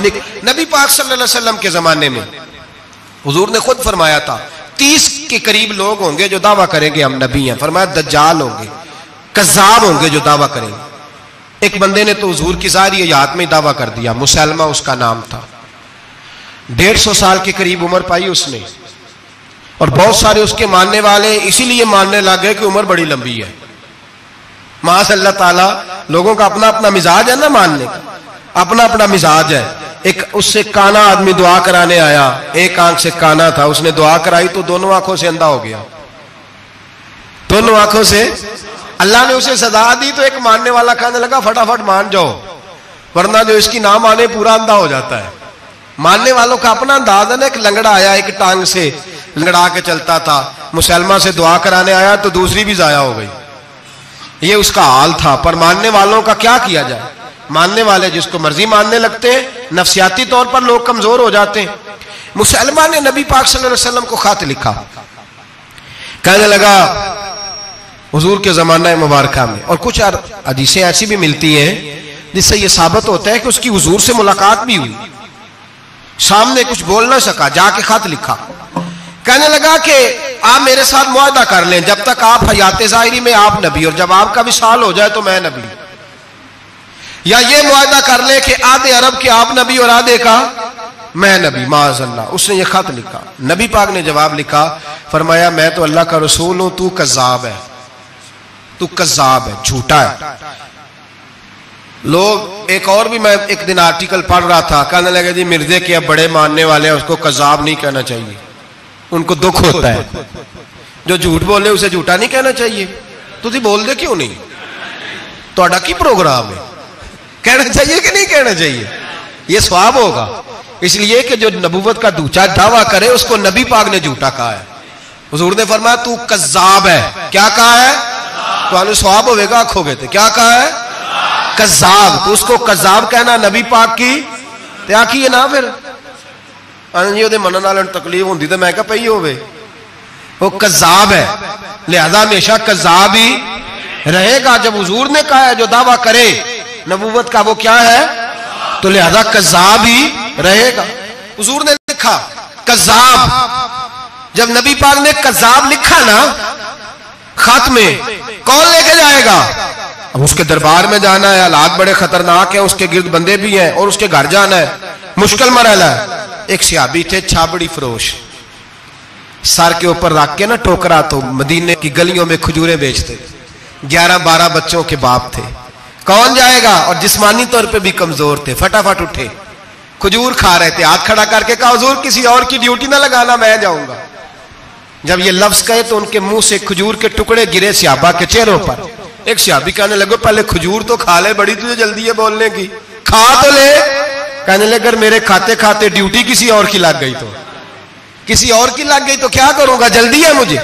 नबी पाक सल्लल्लाहु अलैहि वसल्लम के जमाने में हुजूर ने खुद फरमाया था 30 के करीब लोग होंगे जो दावा करेंगे हम नबी हैं। फरमाया दज्जाल होंगे, कज़्ज़ाब होंगे जो दावा करेंगे। एक बंदे ने तो हुजूर की सारी हयात में दावा कर दिया, मुसलमा उसका नाम था। 150 साल के करीब उम्र पाई उसने, और बहुत सारे उसके मानने वाले इसीलिए मानने लग गए कि उम्र बड़ी लंबी है। माशाअल्लाह ताला लोगों का अपना अपना मिजाज है ना, मानने का अपना अपना मिजाज है। एक उससे काना आदमी दुआ कराने आया, एक आंख से काना था, उसने दुआ कराई तो दोनों आंखों से अंधा हो गया, दोनों आंखों से। अल्लाह ने उसे सजा दी तो एक मानने वाला कहने लगा फटाफट मान जाओ, वरना जो इसकी ना माने पूरा अंधा हो जाता है। मानने वालों का अपना अंदाज है ना। एक लंगड़ा आया, एक टांग से लंगड़ा के चलता था, मुसलमान से दुआ कराने आया तो दूसरी भी जाया हो गई। ये उसका हाल था। पर मानने वालों का क्या किया जाए, मानने वाले जिसको मर्जी मानने लगते हैं, नफसियाती तौर पर लोग कमजोर हो जाते हैं। मुसलमान ने नबी पाक सल्लल्लाहु अलैहि वसल्लम को खत लिखा, कहने लगा हुजूर के जमाना मुबारका में, और कुछ हदीसें ऐसी भी मिलती हैं जिससे यह साबित होता है कि उसकी हुजूर से मुलाकात भी हुई, सामने कुछ बोल ना सका, जाके खत लिखा। कहने लगा कि आप मेरे साथ मुआहदा कर लें, जब तक आप हयात ज़ाहिरी में आप नबी, और जब आपका विसाल हो जाए तो मैं नबी। या ये मुआहदा कर ले कि आधे अरब के आप नबी और आधे का मैं नबी। माज़अल्लाह, उसने ये खत लिखा। नबी पाक ने जवाब लिखा, फरमाया मैं तो अल्लाह का रसूल हूं, तू कज़्ज़ाब है, तू कज़्ज़ाब है, झूठा है। लोग एक और भी, मैं एक दिन आर्टिकल पढ़ रहा था, कहने लगे जी मिर्जे के अब बड़े मानने वाले हैं, उसको कज़्ज़ाब नहीं कहना चाहिए, उनको दुख होता है। जो झूठ बोले उसे झूठा नहीं कहना चाहिए। तुझे बोल दे क्यों नहीं, तोड़ा की प्रोग्राम है, कहना चाहिए कि नहीं कहना चाहिए, यह सवाब होगा। इसलिए कि जो नबूवत का दूसरा दावा करे उसको नबी पाक ने झूठा कहा है। हुजूर ने फरमाया तू कज़्ज़ाब है। क्या कहा है? तो सवाब होगा, आखोगे तो क्या कहा है? कज़्ज़ाब। तो उसको कज़्ज़ाब कहना नबी पाक की त्या की है ना। फिर जी मनन वाले तकलीफ होंगी तो मैं क्या पई होवे, वो कज़्ज़ाब है, लिहाजा हमेशा कज़्ज़ाब ही रहेगा। जब हुजूर ने कहा है जो दावा करे नबूवत का वो क्या है, तो लिहाजा कज़्ज़ाब ही रहेगा। हुजूर ने लिखा कज़्ज़ाब। जब नबी पाक ने कज़्ज़ाब लिखा ना खत में, कौन लेके जाएगा? अब उसके दरबार में जाना है, हालात बड़े खतरनाक है, उसके गिर्द बंदे भी हैं, और उसके घर जाना है, मुश्किल मरहला है। एक सहाबी थे छाबड़ी फरोश, सर के ऊपर रख के ना टोकरा, तो मदीने की गलियों में खजूरें बेचते, 11-12 बच्चों के बाप थे। कौन जाएगा? और जिस्मानी तौर पे भी कमजोर थे, फटाफट उठे, खजूर खा रहे थे, हाथ खड़ा करके कहा हुजूर किसी और की ड्यूटी ना लगाना, मैं जाऊंगा। जब ये लफ्ज कहे तो उनके मुंह से खजूर के टुकड़े गिरे सहाबा के चेहरों पर। एक सहाबी कहने लगे पहले खजूर तो खा ले, बड़ी तुझे जल्दी है बोलने की, खा तो ले। कहने लगे अगर मेरे खाते खाते ड्यूटी किसी और की लग गई तो, किसी और की लग गई तो क्या करूंगा, जल्दी है मुझे।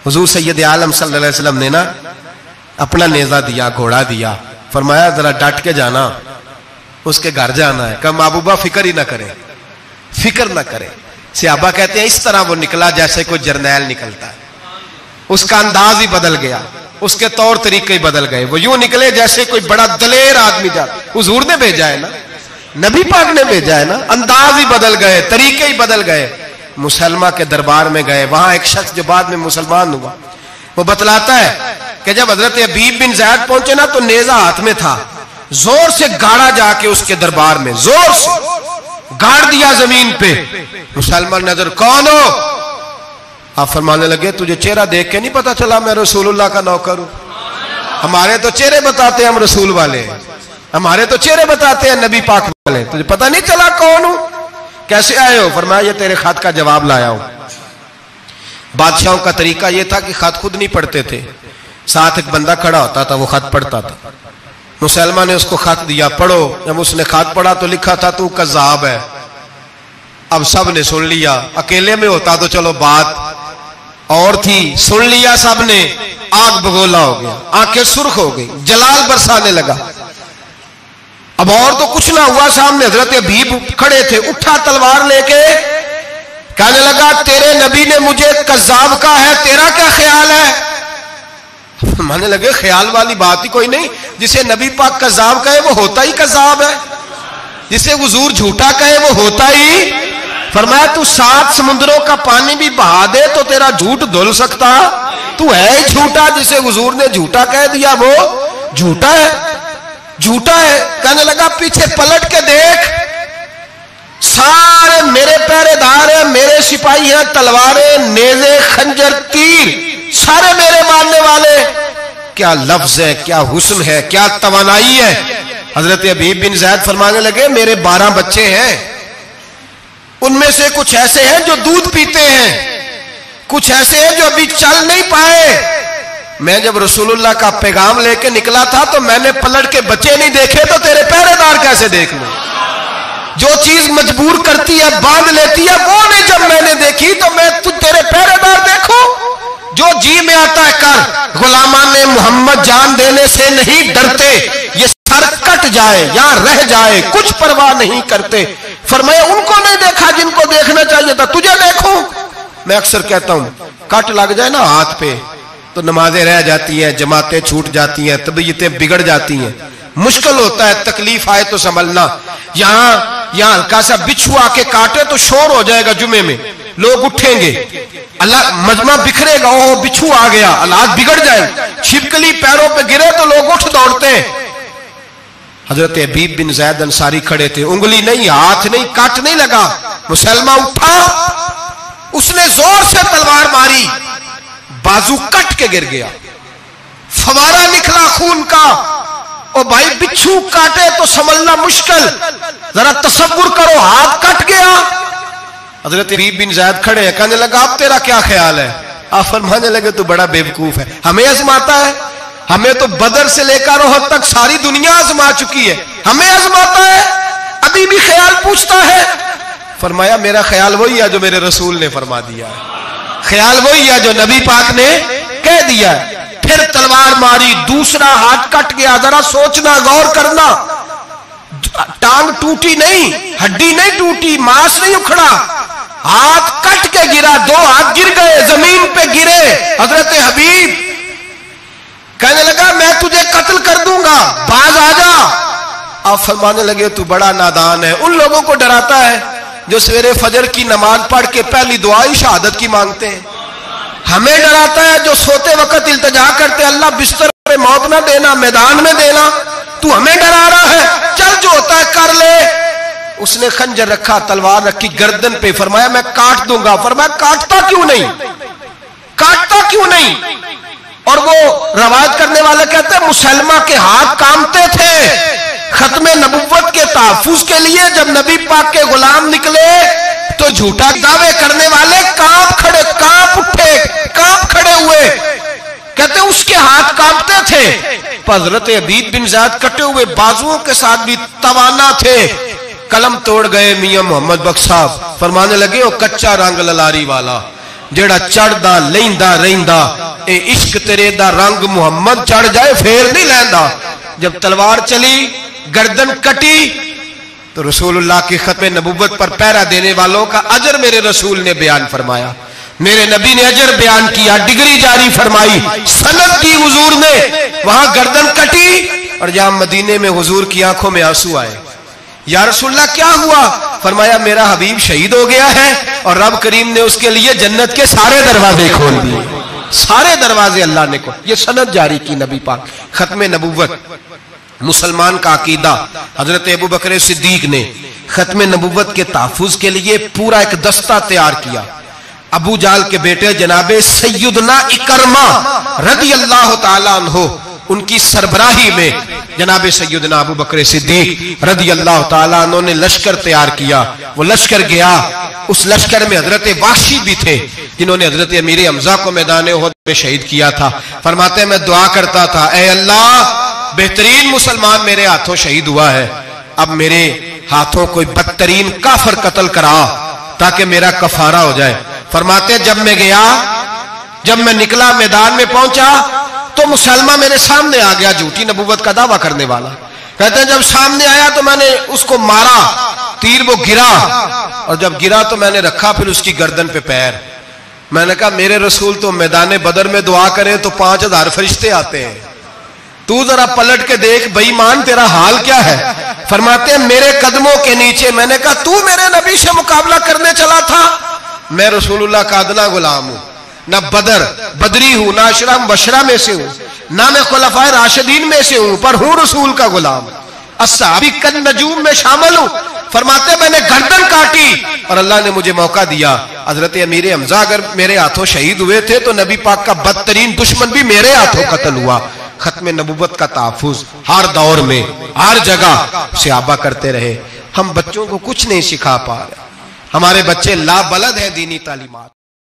हुजूर सैयद आलम सल्लल्लाहु अलैहि वसल्लम ने ना अपना नेजा दिया, घोड़ा दिया, फरमाया जरा डट के जाना, उसके घर जाना है। कहा महबूबा फिक्र ही ना करे, फिक्र ना करे। सहाबा कहते हैं इस तरह वो निकला जैसे कोई जर्नैल निकलता है, उसका अंदाज ही बदल गया, उसके तौर तरीके ही बदल गए। वो यूं निकले जैसे कोई बड़ा दलेर आदमी जाता। हुजूर ने भेजा है ना, नबी पाक ने भेजा है ना, अंदाज ही बदल गए, तरीके ही बदल गए। मुसलमान के दरबार में गए, वहां एक शख्स जो बाद में मुसलमान हुआ, वो बतलाता है कि जब हजरत अबीब बिन ज़ैद पहुंचे ना तो नेजा हाथ में था, जोर से गाड़ा जाके उसके दरबार में, जोर से गाड़ दिया जमीन पे। मुसलमान नजर, कौन हो? आप फरमाने लगे तुझे चेहरा देख के नहीं पता चला मैं रसूलुल्लाह का नौकर हूं? हमारे तो चेहरे बताते हैं हम रसूल वाले, हमारे तो चेहरे बताते हैं नबी पाक वाले, तुझे पता नहीं चला कौन हूं? कैसे आए हो? फरमाया ये तेरे खत का जवाब लाया हूं। बादशाहों का तरीका यह था कि खत खुद नहीं पढ़ते थे, साथ एक बंदा खड़ा होता था, वो खत पढ़ता था। मुसलमान ने उसको खत दिया, पढ़ो। जब उसने खत पढ़ा तो लिखा था तू कज़्ज़ाब है। अब सब ने सुन लिया, अकेले में होता तो चलो बात और थी, सुन लिया सब ने, आग बगोला हो गया, आंखें सुर्ख हो गई, जलाल बरसाने लगा। अब और तो कुछ ना हुआ, सामने हजरत अबीब खड़े थे, उठा तलवार लेके कहने लगा तेरे नबी ने मुझे कज़्ज़ाब कहा है, तेरा क्या ख्याल है? मानने लगे ख्याल वाली बात ही कोई नहीं, जिसे नबी पाक कज़्ज़ाब कहे वो होता ही कज़्ज़ाब है। जिसे हुजूर झूठा कहे वो होता ही। फरमाया तू 7 समुद्रों का पानी भी बहा दे तो तेरा झूठ धुल सकता, तू है ही झूठा। जिसे हुजूर ने झूठा कह दिया वो झूठा है, झूठा है। कहने लगा पीछे पलट के देख, सारे मेरे पहरेदार हैं, मेरे सिपाही हैं, तलवारें, नेज़े, खंजर, तीर सारे मेरे मारने वाले। क्या लफ्ज है, क्या हुस्न है, क्या तवानाई है। हजरत हबीब बिन ज़ैद फरमाने लगे मेरे 12 बच्चे हैं, उनमें से कुछ ऐसे हैं जो दूध पीते हैं, कुछ ऐसे हैं जो अभी चल नहीं पाए। मैं जब रसूलुल्लाह का पैगाम लेके निकला था तो मैंने पलट के बच्चे नहीं देखे, तो तेरे पहरेदार कैसे देख लूं। जो चीज मजबूर करती है, बांध लेती है, वो नहीं जब मैंने देखी तो मैं तू तेरे पहरेदार देखो। जो जी में आता है कर, गुलामान ने मोहम्मद जान देने से नहीं डरते, ये सर कट जाए या रह जाए कुछ परवाह नहीं करते। फरमाया उनको नहीं देखा जिनको देखना चाहिए था, तुझे देखो। मैं अक्सर कहता हूं कट लग जाए ना हाथ पे तो नमाजें रह जाती हैं, जमातें छूट जाती हैं, तबीयतें बिगड़ जाती हैं, मुश्किल होता है, तकलीफ आए तो संभलना। यहां हल्का सा बिच्छू आके काटे तो शोर हो जाएगा, जुमे में लोग उठेंगे, अल्लाह मजमा बिखरेगा, ओ बिच्छू आ गया, हालात बिगड़ जाए। छिपकली पैरों पे गिरे तो लोग उठ दौड़ते हैं। हजरत हबीब बिन ज़ैद अंसारी खड़े थे, उंगली नहीं, हाथ नहीं, काट नहीं लगा। मुसलमान उठा, उसने जोर से तलवार मारी, बाजू कट के गिर गया, फवारा निकला खून का। ओ भाई बिच्छू काटे तो समझना मुश्किल, जरा तसव्वुर करो हाथ कट गया। हजरत हबीब बिन ज़ैद खड़े हैं, कहने लगा अब तेरा क्या ख्याल है। आप फरमाने लगे तू बड़ा बेवकूफ है, हमें आजमाता है, हमें तो बदर से लेकर ओहद तक सारी दुनिया आजमा चुकी है, हमें आजमाता है, अभी भी ख्याल पूछता है। फरमाया मेरा ख्याल वही है जो मेरे रसूल ने फरमा दिया है, ख्याल वही है जो नबी पाक ने कह दिया है। फिर तलवार मारी, दूसरा हाथ कट गया। जरा सोचना, गौर करना, टांग टूटी नहीं, हड्डी नहीं टूटी, मांस नहीं उखड़ा, हाथ कट के गिरा, 2 हाथ गिर गए, जमीन पे गिरे। हजरत हबीब कहने लगा मैं तुझे कत्ल कर दूंगा, बाज आ जा। आप फरमाने लगे तू बड़ा नादान है। उन लोगों को डराता है जो सवेरे फजर की नमाज पढ़ के पहली दुआ ही शहादत की मांगते हैं। हमें डराता है जो सोते वक्त इल्तिजा करते अल्लाह बिस्तर पे मौत ना देना, मैदान में देना। तू हमें डरा रहा है, चल जो होता है कर ले। उसने खंजर रखा, तलवार रखी गर्दन पे, फरमाया मैं काट दूंगा। फरमाया काटता क्यों नहीं, काटता क्यों नहीं। और वो रवायत करने वाले कहते हैं मुसलमा के हाथ कांपते थे खत्मे नबुव्वत के तहफ्फुज के लिए। जब नबी पाक के गुलाम निकले तो झूठा दावे करने वाले कांप खड़े, कांप उठे, कांप खड़े हुए। कहते उसके हाथ कांपते थे। हजरत हबीब बिन ज़ैद कटे हुए बाजुओं के साथ भी तवाना थे, कलम तोड़ गए। मियां मोहम्मद बख्श साहब फरमाने लगे वो कच्चा रंग ललारी वाला जेड़ा चढ़दा लेंदा रहिंदा, ए इश्क तेरे दा रंग मुहम्मद चढ़ जाए फेर नहीं लैंदा। जब तलवार चली, गर्दन कटी, तो रसूलुल्लाह की खत्मे नबुव्वत पर पहरा देने वालों का अजर मेरे रसूल ने बयान फरमाया। मेरे नबी ने अजर बयान किया, डिग्री जारी फरमाई, सनद दी हुजूर ने। वहां गर्दन कटी और जहां मदीने में हुजूर की आंखों में आंसू आए। या रसूलल्लाह क्या हुआ। फरमाया मेरा हबीब शहीद हो गया है और रब करीम ने उसके लिए जन्नत के सारे दरवाजे खोल दिए, सारे दरवाजे अल्लाह ने खोल। ये सनद जारी की नबी पाक। खत्मे नबुव्वत मुसलमान का अकीदा। हजरत अबू बकर सिद्दीक ने खत्मे नबुव्वत के तहफ्फुज के लिए पूरा एक दस्ता तैयार किया। अबू जाल के बेटे जनाबे सैयदना इकरमा रज़ी अल्लाह तआला अन्हु, उनकी सरबराही में जनाबे सैयदना अबू बकर सिद्दीक रज़ी अल्लाह तआला अन्हु ने लश्कर तैयार किया। वो लश्कर गया, उस लश्कर में हजरत वाशी भी थे जिन्होंने हजरत अमीर हमजा को मैदान उहद में शहीद किया था। फरमाते मैं दुआ करता था, ऐ अल्लाह बेहतरीन मुसलमान मेरे हाथों शहीद हुआ है, अब मेरे हाथों कोई बदतरीन काफर कत्ल करा ताकि मेरा कफारा हो जाए। फरमाते जब मैं गया, जब मैं निकला, मैदान में पहुंचा तो मुसलमान मेरे सामने आ गया, झूठी नबूवत का दावा करने वाला। कहते हैं जब सामने आया तो मैंने उसको मारा, तीर वो गिरा, और जब गिरा तो मैंने रखा फिर उसकी गर्दन पे पैर। मैंने कहा मेरे रसूल तो मैदान बदर में दुआ करें तो 5000 फरिश्ते आते हैं, तू जरा पलट के देख बेईमान तेरा हाल क्या है। फरमाते हैं मेरे कदमों के नीचे। मैंने कहा तू मेरे नबी से मुकाबला करने चला था? मैं रसूलुल्लाह का अदना गुलाम हूं, ना बदरी हूं, ना अशरा बशरा में से हूं, ना मैं खुलफाए राशिदीन में से हूं, पर हूं रसूल का गुलाम। अस्साबी कन नजूम में शामिल हूं। फरमाते मैंने गर्दन काटी और अल्लाह ने मुझे मौका दिया। हजरत अमीर हमजा अगर मेरे हाथों शहीद हुए थे तो नबी पाक का बदतरीन दुश्मन भी मेरे हाथों कत्ल हुआ। खत्म नबुव्वत का तहफ़्फ़ुज़ हर दौर में हर जगह सहाबा करते रहे। हम बच्चों को कुछ नहीं सिखा पा रहे। हमारे बच्चे लाबलद हैं दीनी तालीमात।